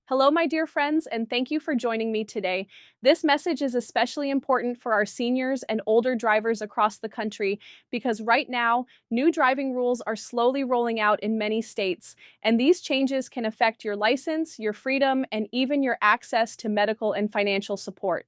Hello, my dear friends, and thank you for joining me today. This message is especially important for our seniors and older drivers across the country because right now, new driving rules are slowly rolling out in many states, and these changes can affect your license, your freedom, and even your access to medical and financial support.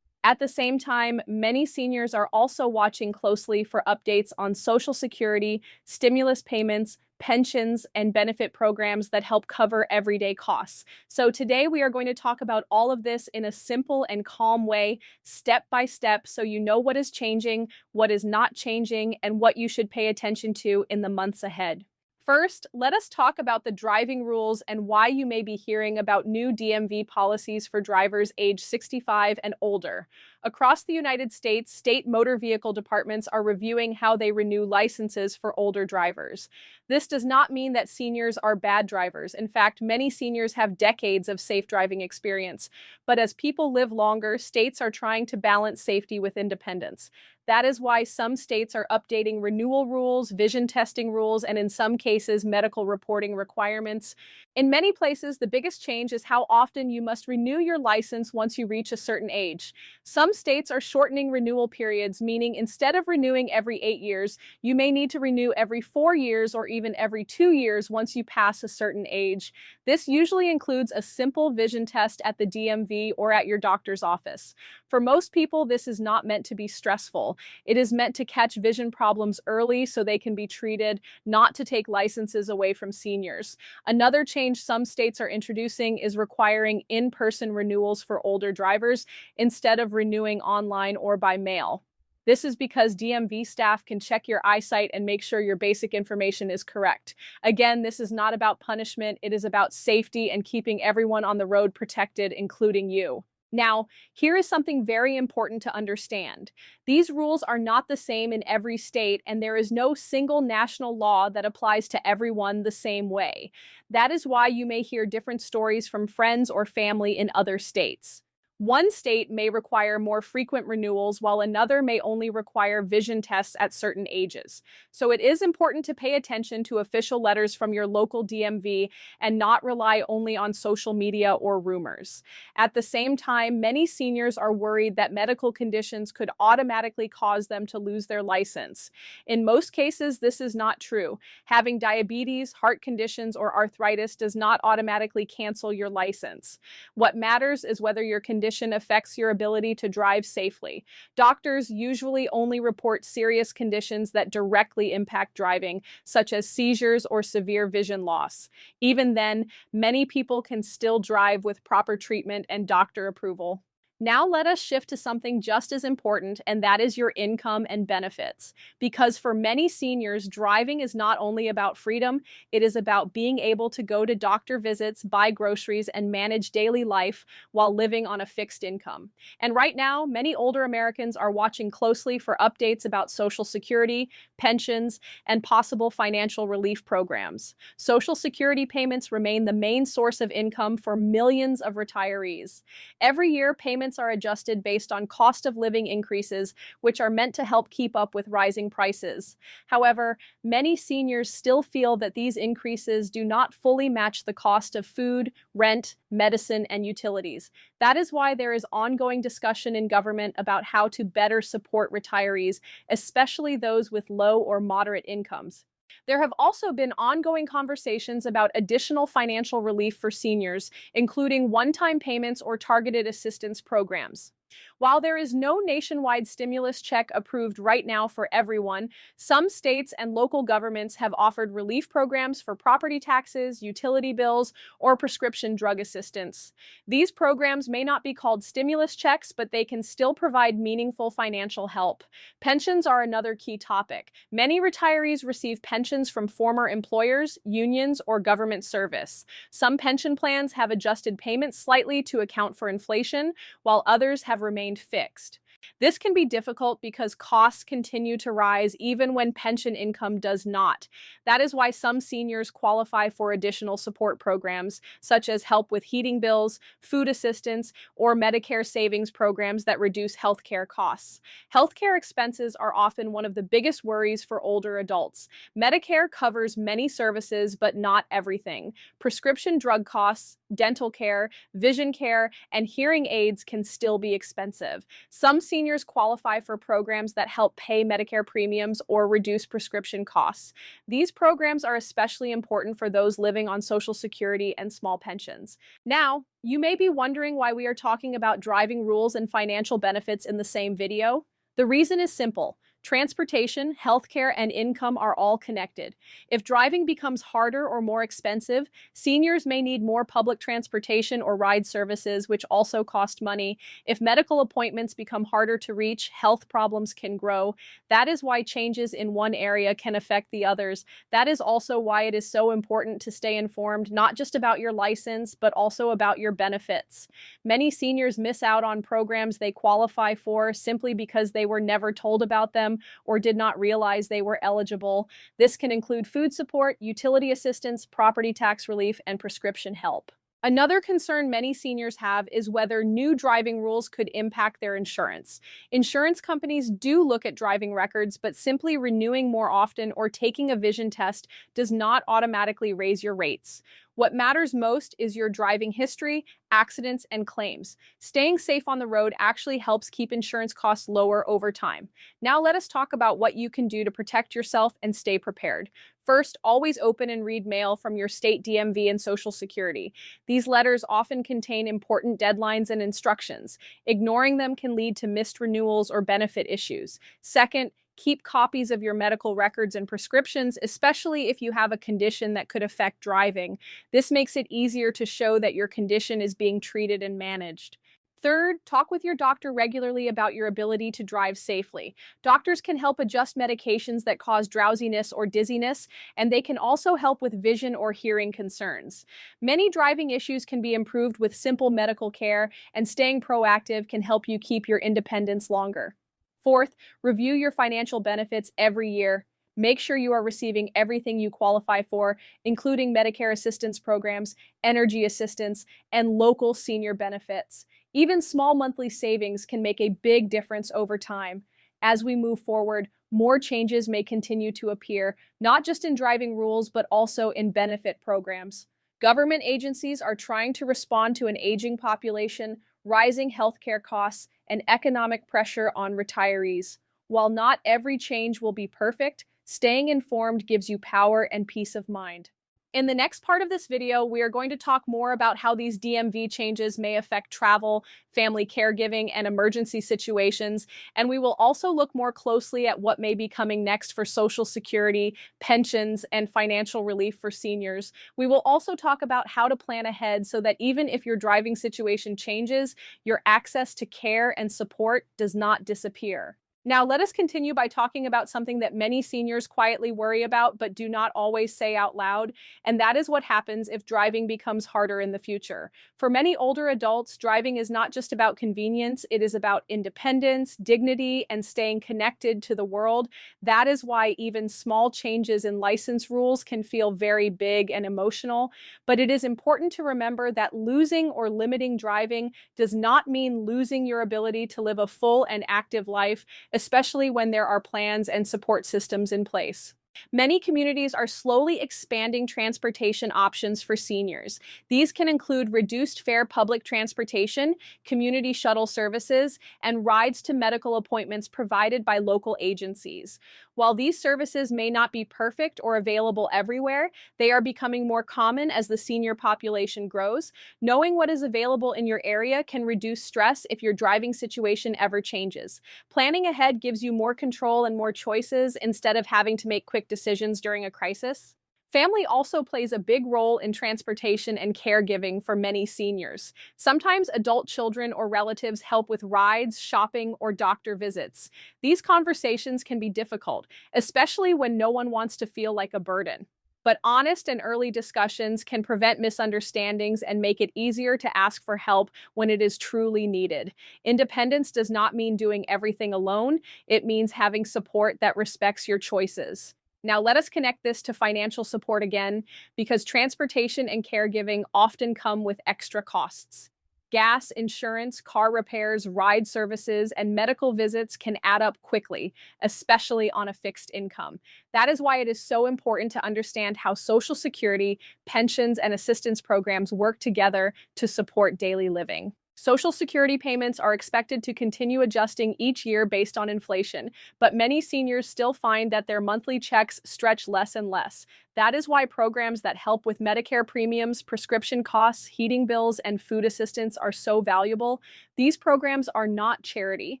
At the same time, many seniors are also watching closely for updates on Social Security, stimulus payments, pensions, and benefit programs that help cover everyday costs. So today we are going to talk about all of this in a simple and calm way, step by step, so you know what is changing, what is not changing, and what you should pay attention to in the months ahead. First, let us talk about the driving rules and why you may be hearing about new DMV policies for drivers age 65 and older. Across the United States, state motor vehicle departments are reviewing how they renew licenses for older drivers. This does not mean that seniors are bad drivers. In fact, many seniors have decades of safe driving experience. But as people live longer, states are trying to balance safety with independence. That is why some states are updating renewal rules, vision testing rules, and in some cases, medical reporting requirements. In many places, the biggest change is how often you must renew your license once you reach a certain age. Some states are shortening renewal periods, meaning instead of renewing every 8 years, you may need to renew every 4 years or even every 2 years once you pass a certain age. This usually includes a simple vision test at the DMV or at your doctor's office. For most people, this is not meant to be stressful. It is meant to catch vision problems early so they can be treated, not to take licenses away from seniors. Another change some states are introducing is requiring in-person renewals for older drivers instead of renewing online or by mail. This is because DMV staff can check your eyesight and make sure your basic information is correct. Again, this is not about punishment, it is about safety and keeping everyone on the road protected, including you. Now, here is something very important to understand. These rules are not the same in every state, and there is no single national law that applies to everyone the same way. That is why you may hear different stories from friends or family in other states. One state may require more frequent renewals, while another may only require vision tests at certain ages. So it is important to pay attention to official letters from your local DMV and not rely only on social media or rumors. At the same time, many seniors are worried that medical conditions could automatically cause them to lose their license. In most cases, this is not true. Having diabetes, heart conditions, or arthritis does not automatically cancel your license. What matters is whether your condition affects your ability to drive safely. Doctors usually only report serious conditions that directly impact driving, such as seizures or severe vision loss. Even then, many people can still drive with proper treatment and doctor approval. Now let us shift to something just as important, and that is your income and benefits. Because for many seniors, driving is not only about freedom, it is about being able to go to doctor visits, buy groceries, and manage daily life while living on a fixed income. And right now, many older Americans are watching closely for updates about Social Security, pensions, and possible financial relief programs. Social Security payments remain the main source of income for millions of retirees. Every year, payments are adjusted based on cost of living increases, which are meant to help keep up with rising prices. However, many seniors still feel that these increases do not fully match the cost of food, rent, medicine, and utilities. That is why there is ongoing discussion in government about how to better support retirees, especially those with low or moderate incomes. There have also been ongoing conversations about additional financial relief for seniors, including one-time payments or targeted assistance programs. While there is no nationwide stimulus check approved right now for everyone, some states and local governments have offered relief programs for property taxes, utility bills, or prescription drug assistance. These programs may not be called stimulus checks, but they can still provide meaningful financial help. Pensions are another key topic. Many retirees receive pensions from former employers, unions, or government service. Some pension plans have adjusted payments slightly to account for inflation, while others have remained fixed. This can be difficult because costs continue to rise even when pension income does not. That is why some seniors qualify for additional support programs, such as help with heating bills, food assistance, or Medicare savings programs that reduce healthcare costs. Healthcare expenses are often one of the biggest worries for older adults. Medicare covers many services, but not everything. Prescription drug costs, dental care, vision care, and hearing aids can still be expensive. Some seniors qualify for programs that help pay Medicare premiums or reduce prescription costs. These programs are especially important for those living on Social Security and small pensions. Now, you may be wondering why we are talking about driving rules and financial benefits in the same video. The reason is simple. Transportation, healthcare, and income are all connected. If driving becomes harder or more expensive, seniors may need more public transportation or ride services, which also cost money. If medical appointments become harder to reach, health problems can grow. That is why changes in one area can affect the others. That is also why it is so important to stay informed, not just about your license, but also about your benefits. Many seniors miss out on programs they qualify for simply because they were never told about them or did not realize they were eligible. This can include food support, utility assistance, property tax relief, and prescription help. Another concern many seniors have is whether new driving rules could impact their insurance. Insurance companies do look at driving records, but simply renewing more often or taking a vision test does not automatically raise your rates. What matters most is your driving history, accidents, and claims. Staying safe on the road actually helps keep insurance costs lower over time. Now let us talk about what you can do to protect yourself and stay prepared. First, always open and read mail from your state DMV and Social Security. These letters often contain important deadlines and instructions. Ignoring them can lead to missed renewals or benefit issues. Second, keep copies of your medical records and prescriptions, especially if you have a condition that could affect driving. This makes it easier to show that your condition is being treated and managed. Third, talk with your doctor regularly about your ability to drive safely. Doctors can help adjust medications that cause drowsiness or dizziness, and they can also help with vision or hearing concerns. Many driving issues can be improved with simple medical care, and staying proactive can help you keep your independence longer. Fourth, review your financial benefits every year. Make sure you are receiving everything you qualify for, including Medicare assistance programs, energy assistance, and local senior benefits. Even small monthly savings can make a big difference over time. As we move forward, more changes may continue to appear, not just in driving rules, but also in benefit programs. Government agencies are trying to respond to an aging population, rising healthcare costs, and economic pressure on retirees. While not every change will be perfect, staying informed gives you power and peace of mind. In the next part of this video, we are going to talk more about how these DMV changes may affect travel, family caregiving, and emergency situations, and we will also look more closely at what may be coming next for Social Security, pensions, and financial relief for seniors. We will also talk about how to plan ahead so that even if your driving situation changes, your access to care and support does not disappear. Now, let us continue by talking about something that many seniors quietly worry about but do not always say out loud, and that is what happens if driving becomes harder in the future. For many older adults, driving is not just about convenience, it is about independence, dignity, and staying connected to the world. That is why even small changes in license rules can feel very big and emotional, but it is important to remember that losing or limiting driving does not mean losing your ability to live a full and active life, especially when there are plans and support systems in place. Many communities are slowly expanding transportation options for seniors. These can include reduced fare public transportation, community shuttle services, and rides to medical appointments provided by local agencies. While these services may not be perfect or available everywhere, they are becoming more common as the senior population grows. Knowing what is available in your area can reduce stress if your driving situation ever changes. Planning ahead gives you more control and more choices instead of having to make quick decisions during a crisis. Family also plays a big role in transportation and caregiving for many seniors. Sometimes adult children or relatives help with rides, shopping, or doctor visits. These conversations can be difficult, especially when no one wants to feel like a burden. But honest and early discussions can prevent misunderstandings and make it easier to ask for help when it is truly needed. Independence does not mean doing everything alone. It means having support that respects your choices. Now let us connect this to financial support again, because transportation and caregiving often come with extra costs. Gas, insurance, car repairs, ride services, and medical visits can add up quickly, especially on a fixed income. That is why it is so important to understand how Social Security, pensions, and assistance programs work together to support daily living. Social Security payments are expected to continue adjusting each year based on inflation, but many seniors still find that their monthly checks stretch less and less. That is why programs that help with Medicare premiums, prescription costs, heating bills, and food assistance are so valuable. These programs are not charity.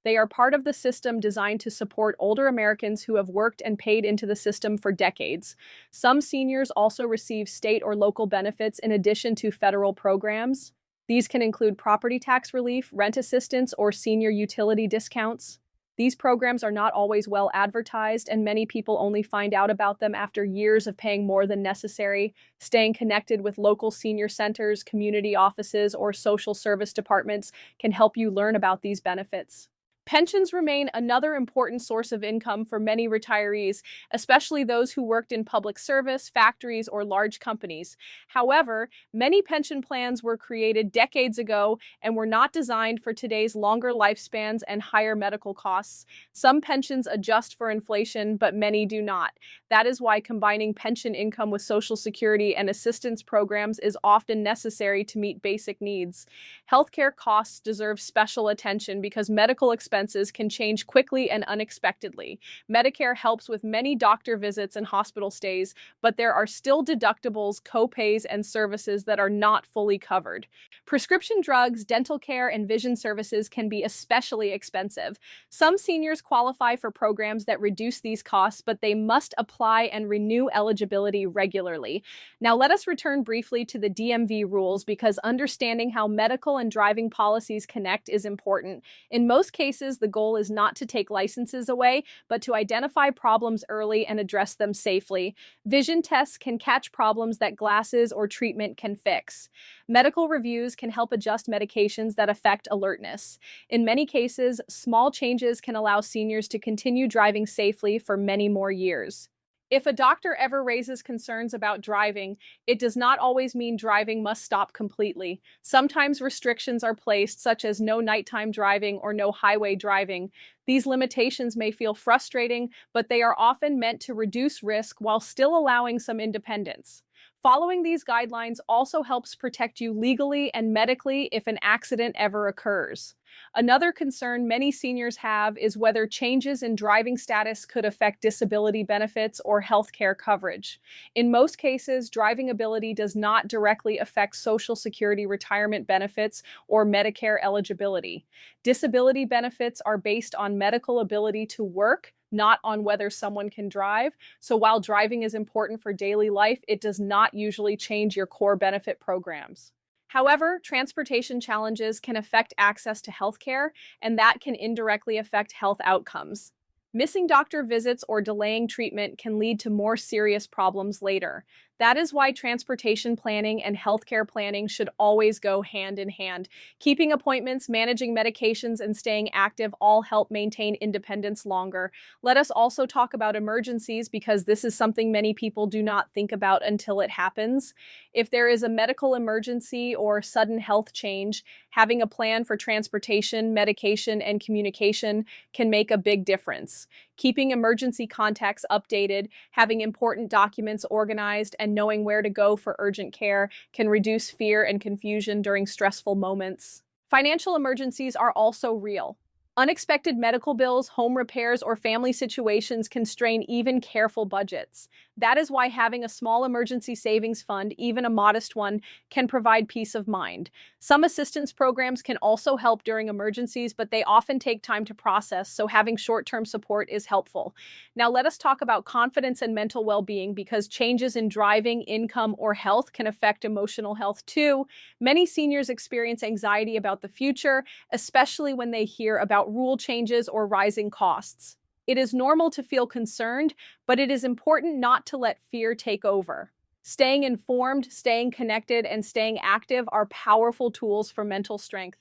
They are part of the system designed to support older Americans who have worked and paid into the system for decades. Some seniors also receive state or local benefits in addition to federal programs. These can include property tax relief, rent assistance, or senior utility discounts. These programs are not always well advertised, and many people only find out about them after years of paying more than necessary. Staying connected with local senior centers, community offices, or social service departments can help you learn about these benefits. Pensions remain another important source of income for many retirees, especially those who worked in public service, factories, or large companies. However, many pension plans were created decades ago and were not designed for today's longer lifespans and higher medical costs. Some pensions adjust for inflation, but many do not. That is why combining pension income with Social Security and assistance programs is often necessary to meet basic needs. Healthcare costs deserve special attention because medical expenses can change quickly and unexpectedly. Medicare helps with many doctor visits and hospital stays, but there are still deductibles, co-pays, and services that are not fully covered. Prescription drugs, dental care, and vision services can be especially expensive. Some seniors qualify for programs that reduce these costs, but they must apply and renew eligibility regularly. Now, let us return briefly to the DMV rules because understanding how medical and driving policies connect is important. In most cases, the goal is not to take licenses away, but to identify problems early and address them safely. Vision tests can catch problems that glasses or treatment can fix. Medical reviews can help adjust medications that affect alertness. In many cases, small changes can allow seniors to continue driving safely for many more years. If a doctor ever raises concerns about driving, it does not always mean driving must stop completely. Sometimes restrictions are placed, such as no nighttime driving or no highway driving. These limitations may feel frustrating, but they are often meant to reduce risk while still allowing some independence. Following these guidelines also helps protect you legally and medically if an accident ever occurs. Another concern many seniors have is whether changes in driving status could affect disability benefits or healthcare coverage. In most cases, driving ability does not directly affect Social Security retirement benefits or Medicare eligibility. Disability benefits are based on medical ability to work, not on whether someone can drive. So while driving is important for daily life, it does not usually change your core benefit programs. However, transportation challenges can affect access to healthcare, and that can indirectly affect health outcomes. Missing doctor visits or delaying treatment can lead to more serious problems later. That is why transportation planning and healthcare planning should always go hand in hand. Keeping appointments, managing medications, and staying active all help maintain independence longer. Let us also talk about emergencies because this is something many people do not think about until it happens. If there is a medical emergency or sudden health change, having a plan for transportation, medication, and communication can make a big difference. Keeping emergency contacts updated, having important documents organized, and knowing where to go for urgent care can reduce fear and confusion during stressful moments. Financial emergencies are also real. Unexpected medical bills, home repairs, or family situations can strain even careful budgets. That is why having a small emergency savings fund, even a modest one, can provide peace of mind. Some assistance programs can also help during emergencies, but they often take time to process, so having short-term support is helpful. Now let us talk about confidence and mental well-being because changes in driving, income, or health can affect emotional health too. Many seniors experience anxiety about the future, especially when they hear about rule changes or rising costs. It is normal to feel concerned, but it is important not to let fear take over. Staying informed, staying connected, and staying active are powerful tools for mental strength.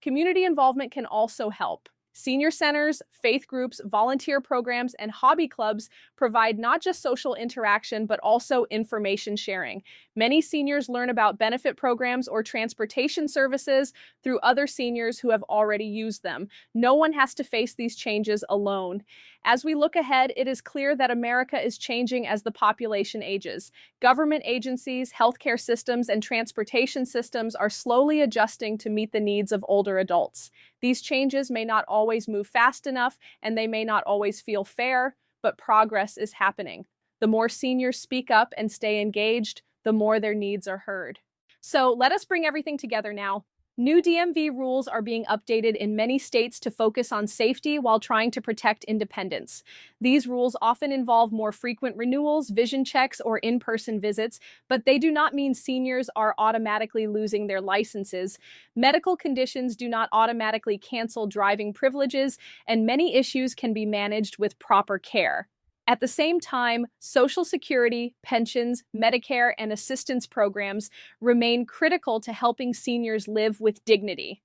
Community involvement can also help. Senior centers, faith groups, volunteer programs, and hobby clubs provide not just social interaction, but also information sharing. Many seniors learn about benefit programs or transportation services through other seniors who have already used them. No one has to face these changes alone. As we look ahead, it is clear that America is changing as the population ages. Government agencies, healthcare systems, and transportation systems are slowly adjusting to meet the needs of older adults. These changes may not always move fast enough, and they may not always feel fair, but progress is happening. The more seniors speak up and stay engaged, the more their needs are heard. So let us bring everything together now. New DMV rules are being updated in many states to focus on safety while trying to protect independence. These rules often involve more frequent renewals, vision checks, or in-person visits, but they do not mean seniors are automatically losing their licenses. Medical conditions do not automatically cancel driving privileges, and many issues can be managed with proper care. At the same time, Social Security, pensions, Medicare, and assistance programs remain critical to helping seniors live with dignity.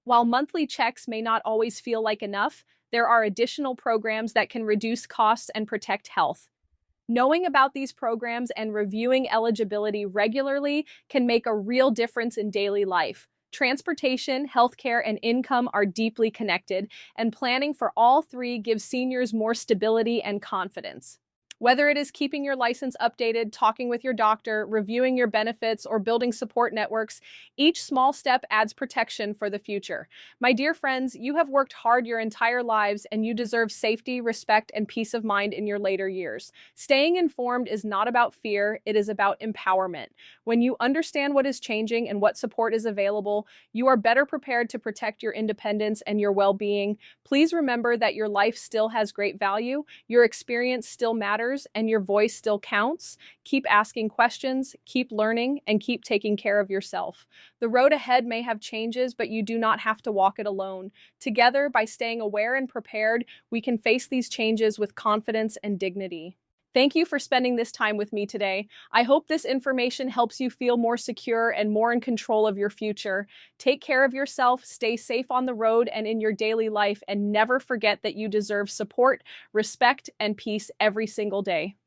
While monthly checks may not always feel like enough, there are additional programs that can reduce costs and protect health. Knowing about these programs and reviewing eligibility regularly can make a real difference in daily life. Transportation, healthcare, and income are deeply connected, and planning for all three gives seniors more stability and confidence. Whether it is keeping your license updated, talking with your doctor, reviewing your benefits, or building support networks, each small step adds protection for the future. My dear friends, you have worked hard your entire lives, and you deserve safety, respect, and peace of mind in your later years. Staying informed is not about fear, it is about empowerment. When you understand what is changing and what support is available, you are better prepared to protect your independence and your well-being. Please remember that your life still has great value, your experience still matters, and your voice still counts. Keep asking questions, keep learning, and keep taking care of yourself. The road ahead may have changes, but you do not have to walk it alone. Together, by staying aware and prepared, we can face these changes with confidence and dignity. Thank you for spending this time with me today. I hope this information helps you feel more secure and more in control of your future. Take care of yourself, stay safe on the road and in your daily life, and never forget that you deserve support, respect, and peace every single day.